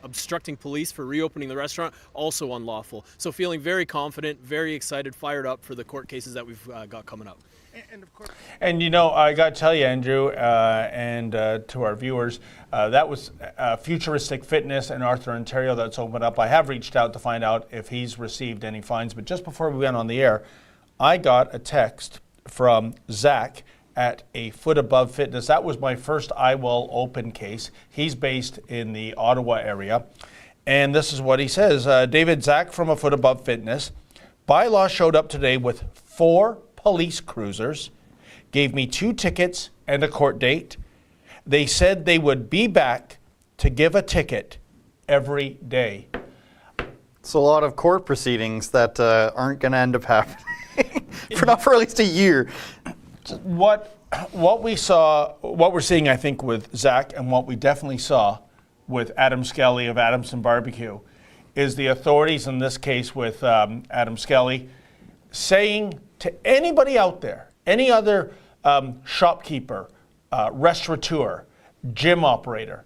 obstructing police for reopening the restaurant, also unlawful. So feeling very confident, very excited, fired up for the court cases that we've got coming up. And of course, And you know, I got to tell you, Andrew, and to our viewers, that was Futuristic Fitness in Arthur, Ontario that's opened up. I have reached out to find out if he's received any fines, but just before we went on the air, I got a text from Zach at A Foot Above Fitness. That was my first I Will Open case. He's based in the Ottawa area. And this is what he says. David, Zach from A Foot Above Fitness. Bylaw showed up today with 4 police cruisers, gave me 2 tickets and a court date. They said they would be back to give a ticket every day. It's a lot of court proceedings that aren't going to end up happening for at least a year. What what we're seeing, I think, with Zach, and what we definitely saw with Adam Skelly of Adamson Barbecue, is the authorities, in this case with Adam Skelly, saying to anybody out there, any other shopkeeper, restaurateur, gym operator,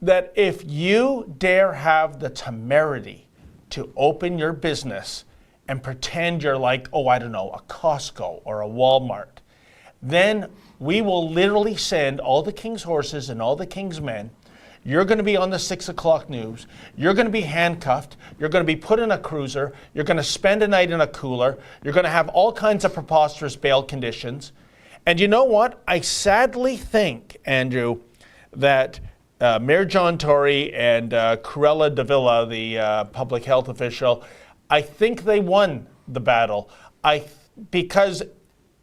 that if you dare have the temerity to open your business and pretend you're like, oh, I don't know, a Costco or a Walmart, then we will literally send all the king's horses and all the king's men. You're going to be on the 6 o'clock news. You're going to be handcuffed. You're going to be put in a cruiser. You're going to spend a night in a cooler. You're going to have all kinds of preposterous bail conditions. And you know what? I sadly think, Andrew, that Mayor John Tory and Cruella de Villa, the public health official, I think they won the battle. Because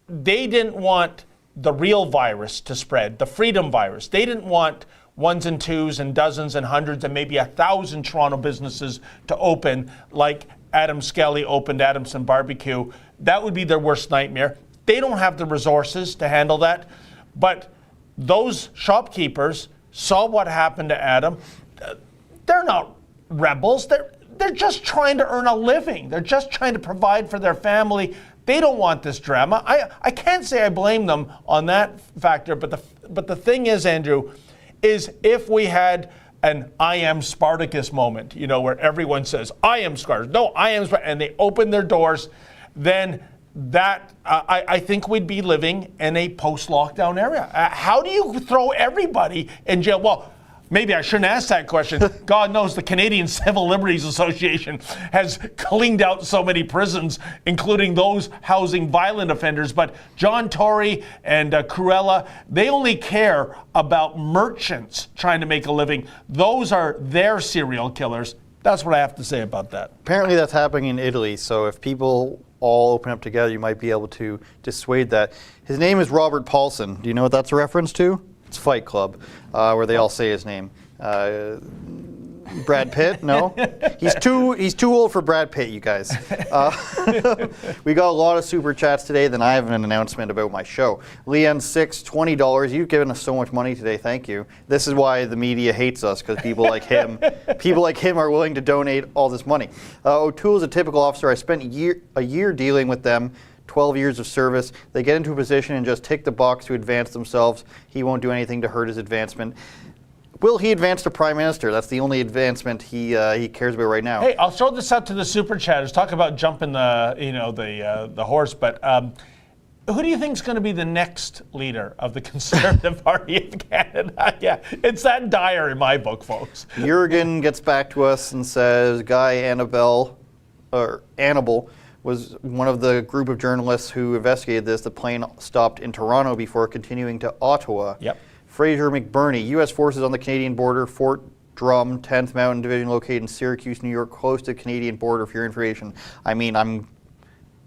they didn't want the real virus to spread, the freedom virus. They didn't want ones and twos and dozens and hundreds and maybe 1,000 Toronto businesses to open like Adam Skelly opened Adamson Barbecue. That would be their worst nightmare. They don't have the resources to handle that. But those shopkeepers saw what happened to Adam. They're not rebels. They're just trying to earn a living. They're just trying to provide for their family. They don't want this drama. I can't say I blame them on that factor, but the thing is, Andrew, is if we had an I am Spartacus moment, where everyone says, I am Spartacus, no, I am Spartacus, and they open their doors, then that, I think we'd be living in a post-lockdown era. How do you throw everybody in jail? Well, maybe I shouldn't ask that question. God knows the Canadian Civil Liberties Association has cleaned out so many prisons, including those housing violent offenders. But John Tory and Cruella, they only care about merchants trying to make a living. Those are their serial killers. That's what I have to say about that. Apparently that's happening in Italy, so if people all open up together, you might be able to dissuade that. His name is Robert Paulson. Do you know what that's a reference to? It's Fight Club, where they all say his name. Brad Pitt? No, he's too old for Brad Pitt. You guys. We got a lot of super chats today. Then I have an announcement about my show. Leanne 6, $20. You've given us so much money today. Thank you. This is why the media hates us, because people like him are willing to donate all this money. O'Toole's a typical officer. I spent a year dealing with them. 12 years of service. They get into a position and just tick the box to advance themselves. He won't do anything to hurt his advancement. Will he advance to Prime Minister? That's the only advancement he cares about right now. Hey, I'll throw this out to the super chatters. Talk about jumping the horse, but who do you think is going to be the next leader of the Conservative Party of Canada? Yeah, it's that dire in my book, folks. Jurgen gets back to us and says, Guy Annabelle was one of the group of journalists who investigated this. The plane stopped in Toronto before continuing to Ottawa. Yep. Fraser McBurney, U.S. forces on the Canadian border, Fort Drum, 10th Mountain Division located in Syracuse, New York, close to the Canadian border for your information. I mean, I'm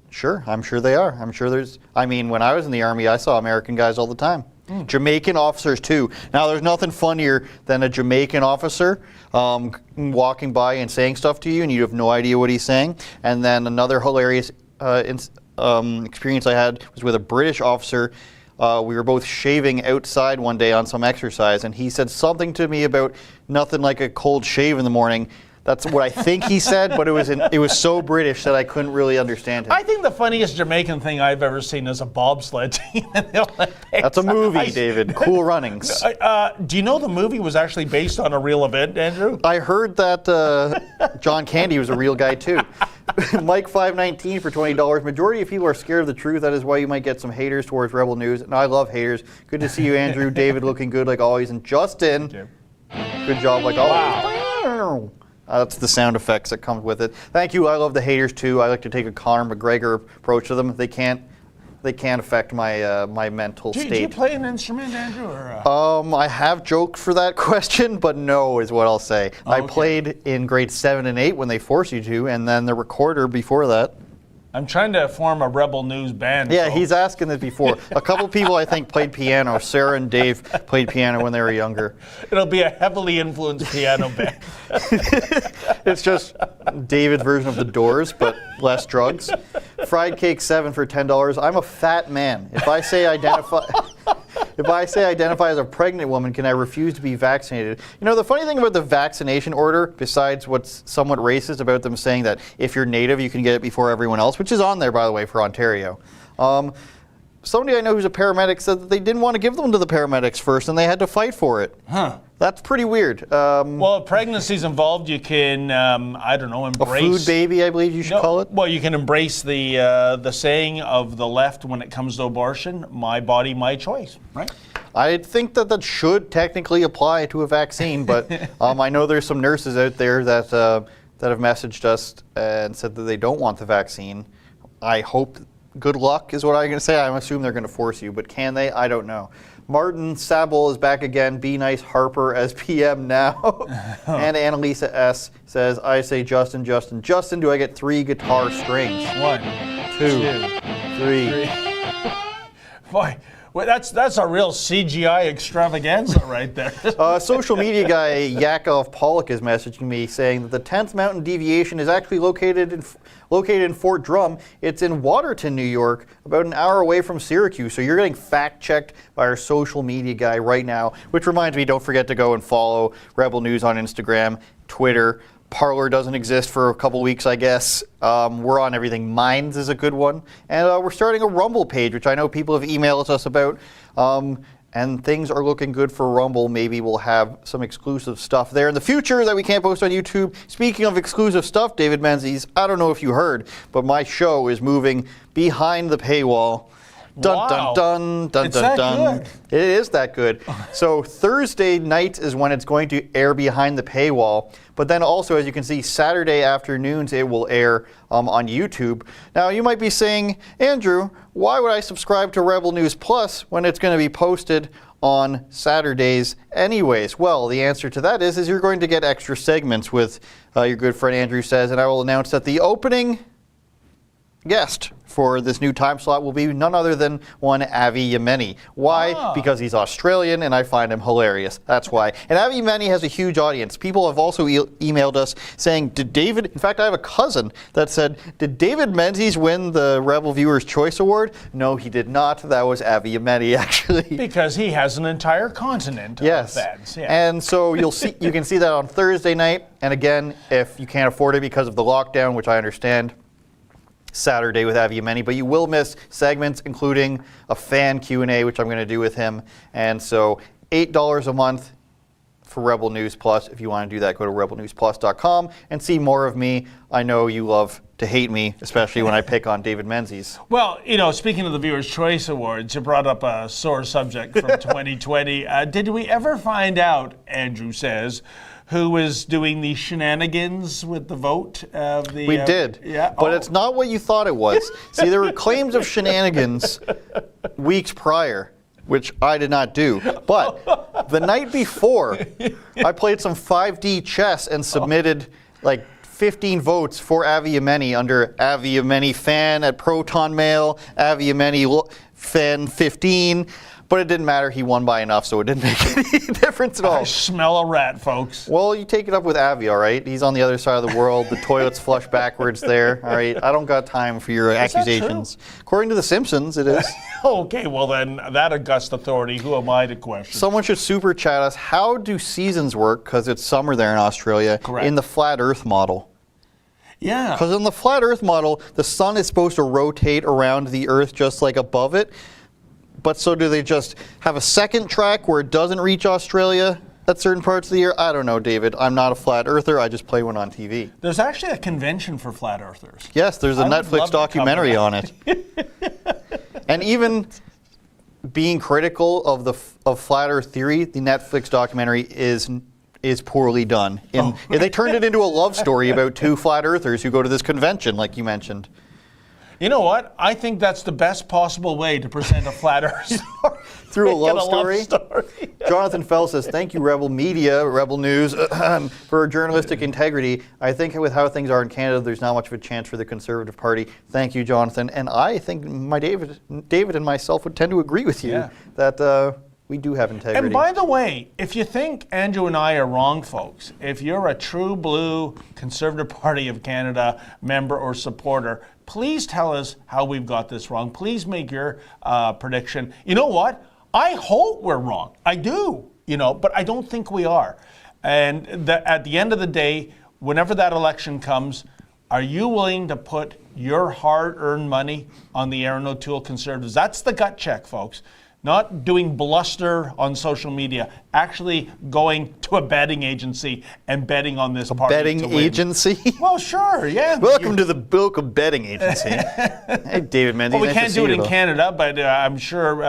sure they are. When I was in the Army, I saw American guys all the time. Jamaican officers too. Now there's nothing funnier than a Jamaican officer walking by and saying stuff to you and you have no idea what he's saying. And then another hilarious experience I had was with a British officer. We were both shaving outside one day on some exercise and he said something to me about nothing like a cold shave in the morning. That's what I think he said, but it was so British that I couldn't really understand him. I think the funniest Jamaican thing I've ever seen is a bobsled team in the Olympics. That's a movie, David. Cool Runnings. Do you know the movie was actually based on a real event, Andrew? I heard that John Candy was a real guy, too. Mike 519 for $20. Majority of people are scared of the truth. That is why you might get some haters towards Rebel News. And I love haters. Good to see you, Andrew. David looking good like always. And Justin, good job like always. Wow. That's the sound effects that come with it. Thank you. I love the haters too. I like to take a Conor McGregor approach to them. They can't affect my my mental state. Do you play an instrument, Andrew? Or, I have joked for that question, but no is what I'll say. Oh, okay. I played in grades 7 and 8 when they forced you to, and then the recorder before that. I'm trying to form a Rebel News band. Yeah, he's asking this before. A couple people I think played piano. Sarah and Dave played piano when they were younger. It'll be a heavily influenced piano band. It's just David's version of The Doors, but less drugs. Fried Cake 7 for $10. I'm a fat man. If I say identify... If I say I identify as a pregnant woman, can I refuse to be vaccinated? You know, the funny thing about the vaccination order, besides what's somewhat racist about them saying that if you're Native, you can get it before everyone else, which is on there, by the way, for Ontario. Somebody I know who's a paramedic said that they didn't want to give them to the paramedics first, and they had to fight for it. Huh. That's pretty weird. Well, if pregnancy's involved, you can, I don't know, A embrace... food baby, I believe you should call it. Well, you can embrace the saying of the left when it comes to abortion, my body, my choice, right? I think that should technically apply to a vaccine, but I know there's some nurses out there that have messaged us and said that they don't want the vaccine. I hope... Good luck is what I'm going to say. I'm assuming they're going to force you, but can they? I don't know. Martin Sabel is back again. Be nice, Harper, as PM now. And Annalisa S. says, I say Justin. Justin, do I get 3 guitar strings? 1, 2, 3. Boy, well, that's a real CGI extravaganza right there. Social media guy Yakov Pollock is messaging me saying that the 10th mountain deviation is actually located in Fort Drum. It's in Waterton, New York, about an hour away from Syracuse. So you're getting fact-checked by our social media guy right now, which reminds me, don't forget to go and follow Rebel News on Instagram, Twitter. Parler doesn't exist for a couple weeks, I guess. We're on everything. Minds is a good one. And we're starting a Rumble page, which I know people have emailed us about. And things are looking good for Rumble. Maybe we'll have some exclusive stuff there in the future that we can't post on YouTube. Speaking of exclusive stuff, David Menzies, I don't know if you heard, but my show is moving behind the paywall. Dun, Wow. dun, dun, dun, It's dun, that dun. good. It is that good. So Thursday night is when it's going to air behind the paywall. But then also, as you can see, Saturday afternoons it will air on YouTube. Now, you might be saying, Andrew, why would I subscribe to Rebel News Plus when it's going to be posted on Saturdays anyways? Well, the answer to that is you're going to get extra segments with your good friend Andrew Says, and I will announce that the opening guest for this new time slot will be none other than one Avi Yemeni. Why? Because he's Australian and I find him hilarious. That's why. And Avi Yemeni has a huge audience. People have also emailed us saying, in fact, I have a cousin that said, did David Menzies win the Rebel Viewers' Choice Award? No, he did not. That was Avi Yemeni, actually. Because he has an entire continent of fans. Yeah. And so you can see that on Thursday night. And again, if you can't afford it because of the lockdown, which I understand, Saturday with Avi Yemeni, but you will miss segments, including a fan Q&A, which I'm going to do with him. And so $8 a month for Rebel News Plus. If you want to do that, go to rebelnewsplus.com and see more of me. I know you love to hate me, especially when I pick on David Menzies. Well, you know, speaking of the Viewers' Choice Awards, you brought up a sore subject from 2020. Did we ever find out, Andrew Says, who was doing the shenanigans with the vote of the... We did, yeah, but it's not what you thought it was. See, there were claims of shenanigans weeks prior, which I did not do. But the night before, I played some 5D chess and submitted like 15 votes for Avi Yemeni under Avi Yemeni fan at Proton Mail, Avi Yemeni fan 15. But it didn't matter. He won by enough, so it didn't make any difference at all. I smell a rat, folks. Well, you take it up with Avi, all right? He's on the other side of the world. The toilet's flush backwards there, all right? I don't got time for your accusations. According to The Simpsons, it is. Okay, well then, that august authority, who am I to question? Someone should super chat us. How do seasons work, because it's summer there in Australia, Correct. in the flat Earth model? Yeah. Because in the flat Earth model, the sun is supposed to rotate around the Earth just like above it. But so do they just have a second track where it doesn't reach Australia at certain parts of the year? I don't know, David. I'm not a flat earther. I just play one on TV. There's actually a convention for flat earthers. Yes, there's a I would love Netflix to documentary cover on it. And even being critical of flat earth theory, the Netflix documentary is poorly done. They turned it into a love story about two flat earthers who go to this convention, like you mentioned. You know what? I think that's the best possible way to present a flat earth story. Through a Make it love story? Jonathan Fell says, thank you, Rebel Media, Rebel News, for journalistic integrity. I think with how things are in Canada, there's not much of a chance for the Conservative Party. Thank you, Jonathan. And I think David and myself would tend to agree with you that we do have integrity. And by the way, if you think Andrew and I are wrong, folks, if you're a true blue Conservative Party of Canada member or supporter, please tell us how we've got this wrong. Please make your prediction. You know what? I hope we're wrong. I do, but I don't think we are. And at the end of the day, whenever that election comes, are you willing to put your hard-earned money on the Erin O'Toole Conservatives? That's the gut check, folks. Not doing bluster on social media, actually going to a betting agency and betting on this party. Betting agency? Well, sure, yeah. Welcome to the Bilk Betting Agency. Hey, David Menzies. Well, we nice can't to do see it you, in though. Canada, but I'm sure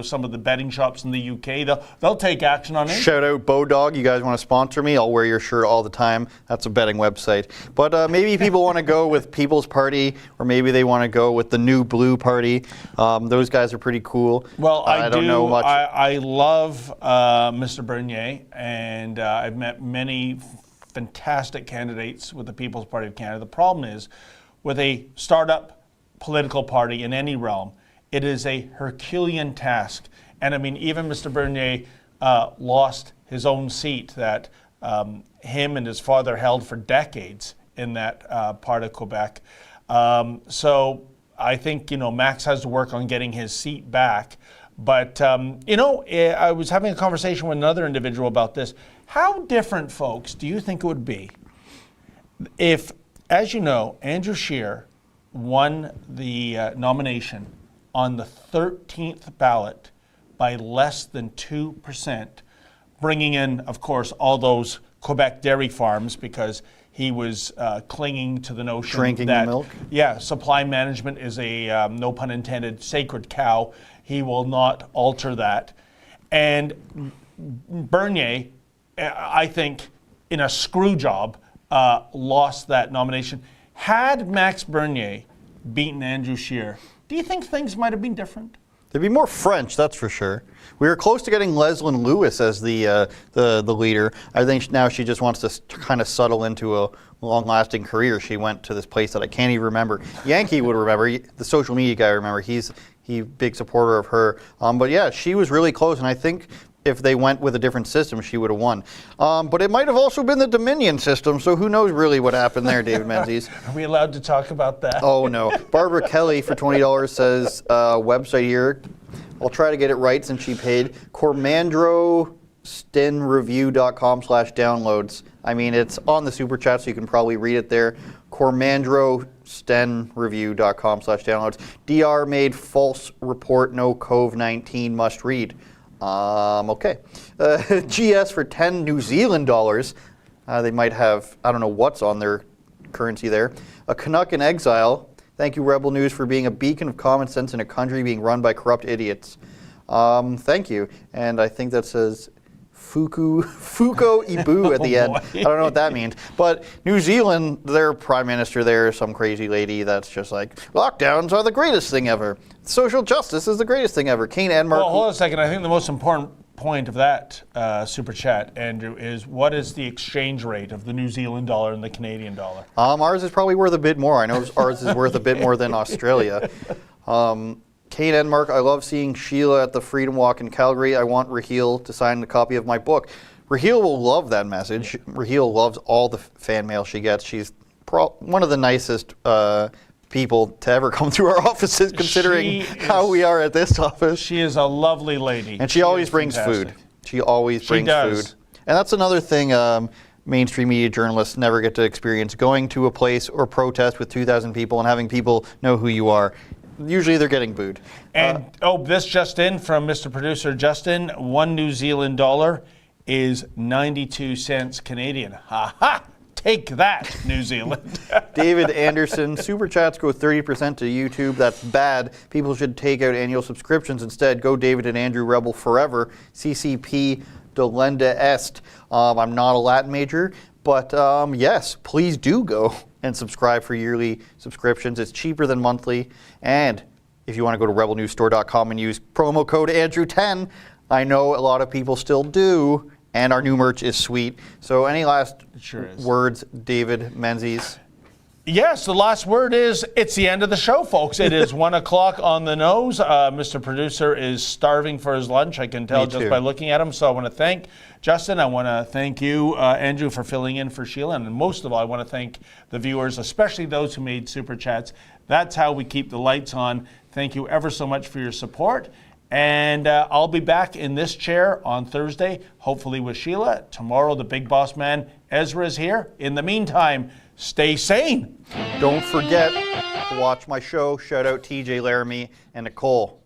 some of the betting shops in the UK, they'll take action on it. Shout out Bodog. You guys want to sponsor me? I'll wear your shirt all the time. That's a betting website. But maybe people want to go with People's Party, or maybe they want to go with the New Blue Party. Those guys are pretty cool. Well, I don't know much. I love Mr. Bernier, and I've met many fantastic candidates with the People's Party of Canada. The problem is, with a startup political party in any realm, it is a Herculean task. And I mean, even Mr. Bernier lost his own seat that him and his father held for decades in that part of Quebec. So I think, Max has to work on getting his seat back. But, I was having a conversation with another individual about this. How different, folks, do you think it would be if, as you know, Andrew Scheer won the nomination on the 13th ballot by less than 2%, bringing in, of course, all those Quebec dairy farms because he was clinging to the notion Drinking that the milk? Yeah, supply management is a, no pun intended, sacred cow. He will not alter that. And Bernier, I think, in a screw job, lost that nomination. Had Max Bernier beaten Andrew Scheer, do you think things might have been different? There'd be more French, that's for sure. We were close to getting Leslyn Lewis as the leader. I think now she just wants to kind of settle into a long-lasting career. She went to this place that I can't even remember. Yankee would remember. The social media guy remember. He's big supporter of her. But yeah, she was really close, and I think if they went with a different system, she would have won. But it might have also been the Dominion system, so who knows really what happened there, David Menzies. Are we allowed to talk about that? Oh, no. Barbara Kelly for $20 says, website here. I'll try to get it right since she paid. cormandrostenreview.com/downloads. I mean, it's on the Super Chat, so you can probably read it there. cormandrostenreview.com/downloads. DR made false report, no COVID-19 must read. Okay. GS for 10 New Zealand dollars. They might have, I don't know what's on their currency there. A Canuck in exile. Thank you, Rebel News, for being a beacon of common sense in a country being run by corrupt idiots. Thank you. And I think that says Fuko Ibu at the end. I don't know what that means. But New Zealand, their prime minister there is some crazy lady that's just like, lockdowns are the greatest thing ever. Social justice is the greatest thing ever. Kane Enmark. Well, hold on a second. I think the most important point of that super chat, Andrew, is what is the exchange rate of the New Zealand dollar and the Canadian dollar? Ours is probably worth a bit more. I know ours is worth a bit more than Australia. Kate Enmark, I love seeing Sheila at the Freedom Walk in Calgary. I want Raheel to sign a copy of my book. Raheel will love that message. Raheel loves all the fan mail she gets. She's one of the nicest people to ever come through our offices, considering how we are at this office. She is a lovely lady. And she always brings food. She always brings food. And that's another thing mainstream media journalists never get to experience, going to a place or protest with 2,000 people and having people know who you are. Usually they're getting booed. And this just in from Mr. Producer Justin, 1 New Zealand dollar is 92 cents Canadian. Ha ha! Take that, New Zealand. David Anderson, Super Chats go 30% to YouTube. That's bad. People should take out annual subscriptions instead. Go David and Andrew Rebel forever. CCP Dolenda Est. I'm not a Latin major, but yes, please do go and subscribe for yearly subscriptions. It's cheaper than monthly. And if you want to go to rebelnewsstore.com and use promo code Andrew10, I know a lot of people still do. And our new merch is sweet. So any last words, David Menzies? Yes, the last word is it's the end of the show, folks. It is 1 o'clock on the nose. Mr. Producer is starving for his lunch. I can tell just by looking at him. So I want to thank Justin. I want to thank you, Andrew, for filling in for Sheila. And most of all, I want to thank the viewers, especially those who made Super Chats. That's how we keep the lights on. Thank you ever so much for your support. And I'll be back in this chair on Thursday, hopefully with Sheila. Tomorrow, the big boss man, Ezra, is here. In the meantime, stay sane. Don't forget to watch my show. Shout out TJ Laramie and Nicole.